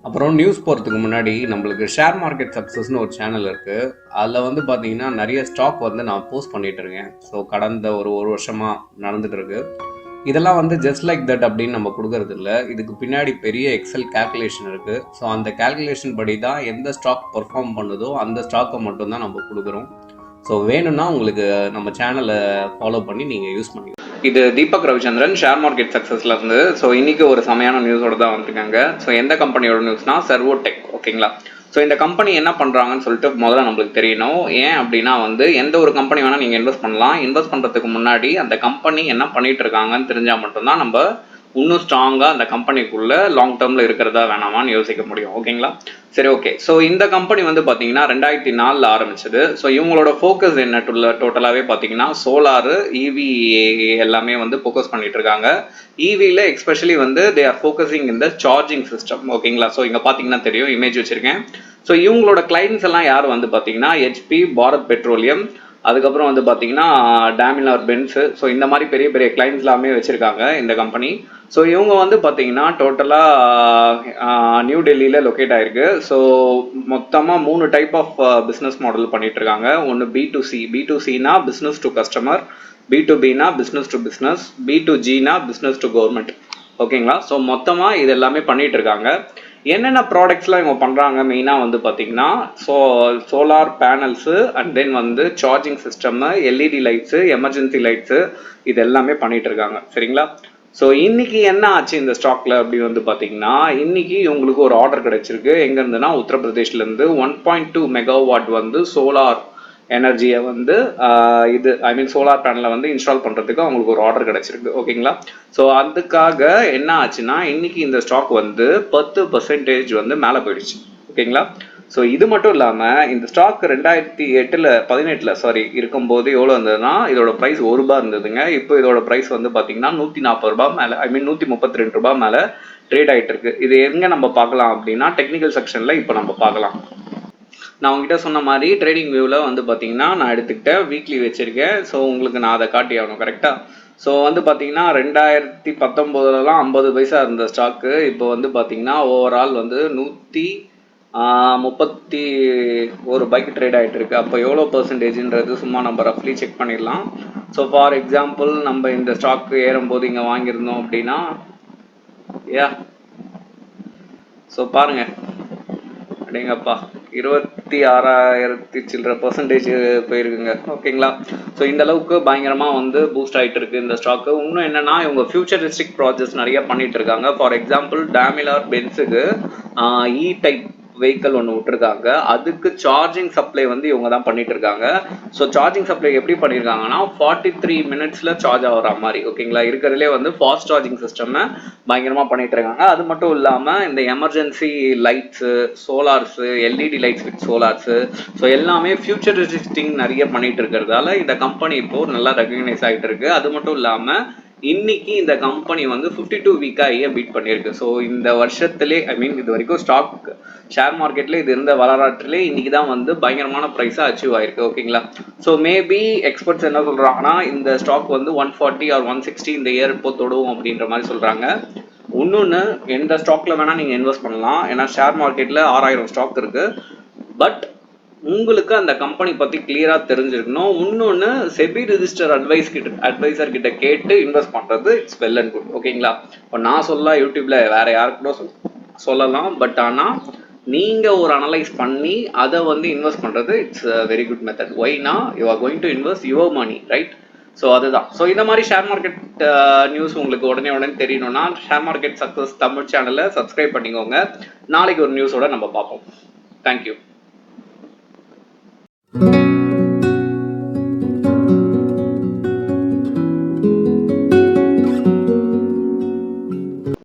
அப்புறம் நியூஸ் போகிறதுக்கு முன்னாடி நம்மளுக்கு ஷேர் மார்க்கெட் சக்ஸஸ்னு ஒரு சேனல் இருக்குது. அதில் வந்து பார்த்தீங்கன்னா நிறைய ஸ்டாக் வந்து நான் போஸ்ட் பண்ணிகிட்டு இருக்கேன். ஸோ கடந்த ஒரு வருஷமாக நடந்துகிட்டு இருக்கு. இதெல்லாம் வந்து ஜஸ்ட் லைக் தட் அப்படின்னு நம்ம கொடுக்கறது இல்லை. இதுக்கு பின்னாடி பெரிய எக்ஸல் கேல்குலேஷன் இருக்குது. ஸோ அந்த கேல்குலேஷன் படி தான் எந்த ஸ்டாக் பர்ஃபார்ம் பண்ணுதோ அந்த ஸ்டாக்கை மட்டும்தான் நம்ம கொடுக்குறோம். ஸோ வேணும்னா உங்களுக்கு நம்ம சேனலை ஃபாலோ பண்ணி நீங்கள் யூஸ் பண்ணிக்கலாம். இது தீபக் ரவிச்சந்திரன், ஷேர் மார்க்கெட் சக்ஸஸ்ல இருந்து. ஸோ இன்னைக்கு ஒரு செமையான நியூஸோட தான் வந்துருக்காங்க. ஸோ எந்த கம்பெனியோட நியூஸ்னா சர்வோடெக். ஓகேங்களா? ஸோ இந்த கம்பெனி என்ன பண்ணுறாங்கன்னு சொல்லிட்டு முதல்ல நம்மளுக்கு தெரியணும். ஏன் அப்படின்னா வந்து எந்த ஒரு கம்பெனி வேணால் நீங்கள் இன்வெஸ்ட் பண்ணலாம். இன்வெஸ்ட் பண்ணுறதுக்கு முன்னாடி அந்த கம்பெனி என்ன பண்ணிட்டு இருக்காங்கன்னு தெரிஞ்சால் மட்டும்தான் நம்ம இன்னும் ஸ்ட்ராங்காக அந்த கம்பெனிக்குள்ள லாங் டேர்மில் இருக்கிறதா வேணாமான்னு யோசிக்க முடியும். ஓகேங்களா? சரி, ஓகே. ஸோ இந்த கம்பெனி வந்து பார்த்தீங்கன்னா 2004 ஆரம்பிச்சது. ஸோ இவங்களோட ஃபோக்கஸ் என்ன டோட்டலாகவே பார்த்தீங்கன்னா சோலாரு, இவி எல்லாமே வந்து ஃபோக்கஸ் பண்ணிட்டு இருக்காங்க. இவியில் எக்ஸ்பெஷலி வந்து தே ஆர் ஃபோக்கஸிங் இந்த சார்ஜிங் சிஸ்டம். ஓகேங்களா? ஸோ இங்கே பார்த்தீங்கன்னா தெரியும், இமேஜ் வச்சிருக்கேன். ஸோ இவங்களோட கிளைண்ட்ஸ் எல்லாம் யார் வந்து பார்த்தீங்கன்னா ஹெச்பி, பாரத் பெட்ரோலியம், அதுக்கப்புறம் வந்து பார்த்தீங்கன்னா டேமிலர் பென்ஸ். ஸோ இந்த மாதிரி பெரிய பெரிய கிளைண்ட்ஸ் எல்லாமே வச்சுருக்காங்க இந்த கம்பெனி. ஸோ இவங்க வந்து பார்த்தீங்கன்னா டோட்டலாக நியூ டெல்லியில் லொக்கேட் ஆகிருக்கு. ஸோ மொத்தமாக 3 டைப் ஆஃப் பிஸ்னஸ் மாடல் பண்ணிட்டு இருக்காங்க. ஒன்று B2C. B2Cனா பிஸ்னஸ் டு கஸ்டமர், B2Bனா பிஸ்னஸ் டு பிஸ்னஸ், B2Gனா பிஸ்னஸ் டு கவர்மெண்ட். ஓகேங்களா? ஸோ மொத்தமாக இது எல்லாமே பண்ணிட்டு இருக்காங்க. என்னென்ன ப்ராடக்ட்ஸ்லாம் இவங்க பண்ணுறாங்க மெயினாக வந்து பார்த்தீங்கன்னா சோலார் பேனல்ஸு அண்ட் தென் வந்து charging system, LED lights, emergency lights, இது எல்லாமே பண்ணிட்டு இருக்காங்க. சரிங்களா? ஸோ இன்னைக்கு என்ன ஆச்சு இந்த ஸ்டாக்ல அப்படி வந்து பார்த்தீங்கன்னா, இன்னைக்கு உங்களுக்கு ஒரு ஆர்டர் கிடைச்சிருக்கு. எங்கேருந்துன்னா உத்தரப்பிரதேஷ்லேருந்து 1.2 மெகாவாட் வந்து சோலார் எனர்ஜியை வந்து இது சோலார் பேனலை வந்து இன்ஸ்டால் பண்ணுறதுக்கு அவங்களுக்கு ஒரு ஆர்டர் கிடைச்சிருக்கு. ஓகேங்களா? ஸோ அதுக்காக என்ன ஆச்சுன்னா இன்னைக்கு இந்த ஸ்டாக் வந்து 10% வந்து மேலே போயிடுச்சு. ஓகேங்களா? ஸோ இது மட்டும் இல்லாமல் இந்த ஸ்டாக் 2018 இருக்கும்போது எவ்வளோ இருந்ததுன்னா இதோட ப்ரைஸ் ₹1 இருந்ததுங்க. இப்போ இதோட ப்ரைஸ் வந்து பார்த்தீங்கன்னா ₹140 மேலே, ₹132 மேலே ட்ரேட் ஆகிட்டு இருக்கு. இது எங்கே நம்ம பார்க்கலாம் அப்படின்னா டெக்னிக்கல் செக்ஷனில் இப்போ நம்ம பார்க்கலாம். நான் உங்ககிட்ட சொன்ன மாதிரி ட்ரேடிங் வியூவில் வந்து பார்த்தீங்கன்னா நான் எடுத்துக்கிட்டேன், வீக்லி வச்சுருக்கேன். ஸோ உங்களுக்கு நான் அதை காட்டி ஆகணும். கரெக்டாக? ஸோ வந்து பார்த்தீங்கன்னா 2019 50 பைசா இருந்த ஸ்டாக்கு இப்போ வந்து பார்த்தீங்கன்னா ஓவரால் வந்து 131 ட்ரேட் ஆகிட்டு இருக்கு. அப்போ எவ்வளோ பர்சன்டேஜ்ன்றது சும்மா நம்ம ரஃப்லி செக் பண்ணிடலாம். ஸோ ஃபார் எக்ஸாம்பிள் நம்ம இந்த ஸ்டாக்கு ஏறும்போது இங்கே வாங்கியிருந்தோம் அப்படின்னா ஸோ பாருங்க, அப்படிங்கப்பா 26,000 சில்லற பர்சன்டேஜ் போயிருக்குங்க. ஓகேங்களா? ஸோ இந்த அளவுக்கு பயங்கரமாக வந்து பூஸ்ட் ஆகிட்டு இருக்கு இந்த ஸ்டாக்கு. இன்னும் என்னன்னா இவங்க ஃபியூச்சரிஸ்டிக் ப்ராஜெக்ட்ஸ் நிறைய பண்ணிட்டு இருக்காங்க. ஃபார் எக்ஸாம்பிள் டேமிலர் பென்ஸுக்கு இ டைப் வெஹிக்கல் ஒன்று விட்டுருக்காங்க. அதுக்கு சார்ஜிங் சப்ளை வந்து இவங்க தான் பண்ணிட்டு இருக்காங்க. ஸோ சார்ஜிங் சப்ளை எப்படி பண்ணியிருக்காங்கன்னா 43 மினிட்ஸில் சார்ஜ் ஆகிற மாதிரி. ஓகேங்களா? இருக்கிறதுலே வந்து ஃபாஸ்ட் சார்ஜிங் சிஸ்டம் பயங்கரமாக பண்ணிட்டு இருக்காங்க. அது மட்டும் இல்லாமல் இந்த emergency lights, solars, LED lights with solars, so எல்லாமே ஃபியூச்சரிஸ்டிக் நிறைய பண்ணிட்டு இருக்கிறதால இந்த கம்பெனி இப்போ நல்லா ரெகக்னைஸ் ஆகிட்டு இருக்கு. அது மட்டும் இல்லாமல் இன்னைக்கு இந்த கம்பெனி வந்து 52 வீக்காக பீட் பண்ணியிருக்கு. ஸோ இந்த வருஷத்துலேயே இது வரைக்கும் ஸ்டாக் ஷேர் மார்க்கெட்ல இது இருந்த வரலாற்றிலே இன்னைக்கு தான் வந்து பயங்கரமான ப்ரைஸாக அச்சீவ் ஆயிருக்கு. ஓகேங்களா? ஸோ மேபி எக்ஸ்பர்ட்ஸ் என்ன சொல்கிறாங்கன்னா இந்த ஸ்டாக் வந்து 140 or 160 இந்த இயர் இப்போ தொடுவோம் அப்படின்ற மாதிரி சொல்கிறாங்க. இன்னொன்று, எந்த ஸ்டாக்ல வேணால் நீங்கள் இன்வெஸ்ட் பண்ணலாம். ஏன்னா ஷேர் மார்க்கெட்டில் 6000 ஸ்டாக் இருக்குது. பட் உங்களுக்கு அந்த கம்பெனி பற்றி கிளியராக தெரிஞ்சிருக்கணும். இன்னொன்று, செபி ரிஜிஸ்டர் அட்வைசர் கிட்ட கேட்டு இன்வெஸ்ட் பண்ணுறது இட்ஸ் வெல் அண்ட் குட். ஓகேங்களா? இப்போ நான் சொல்லலாம், யூடியூப்ல வேற யாருக்கூட சொல்லலாம். பட் ஆனால் நீங்கள் ஒரு அனலைஸ் பண்ணி அதை வந்து இன்வெஸ்ட் பண்ணுறது இட்ஸ் வெரி குட் மெத்தட். ஒய்னா you are going to invest your money, right? So அதுதான். ஸோ இந்த மாதிரி ஷேர் மார்க்கெட் நியூஸ் உங்களுக்கு உடனே தெரியணும்னா ஷேர் மார்க்கெட் சக்ஸஸ் தமிழ் சேனலை சப்ஸ்கிரைப் பண்ணிக்கோங்க. நாளைக்கு ஒரு நியூஸோட நம்ம பார்ப்போம். தேங்க்யூ.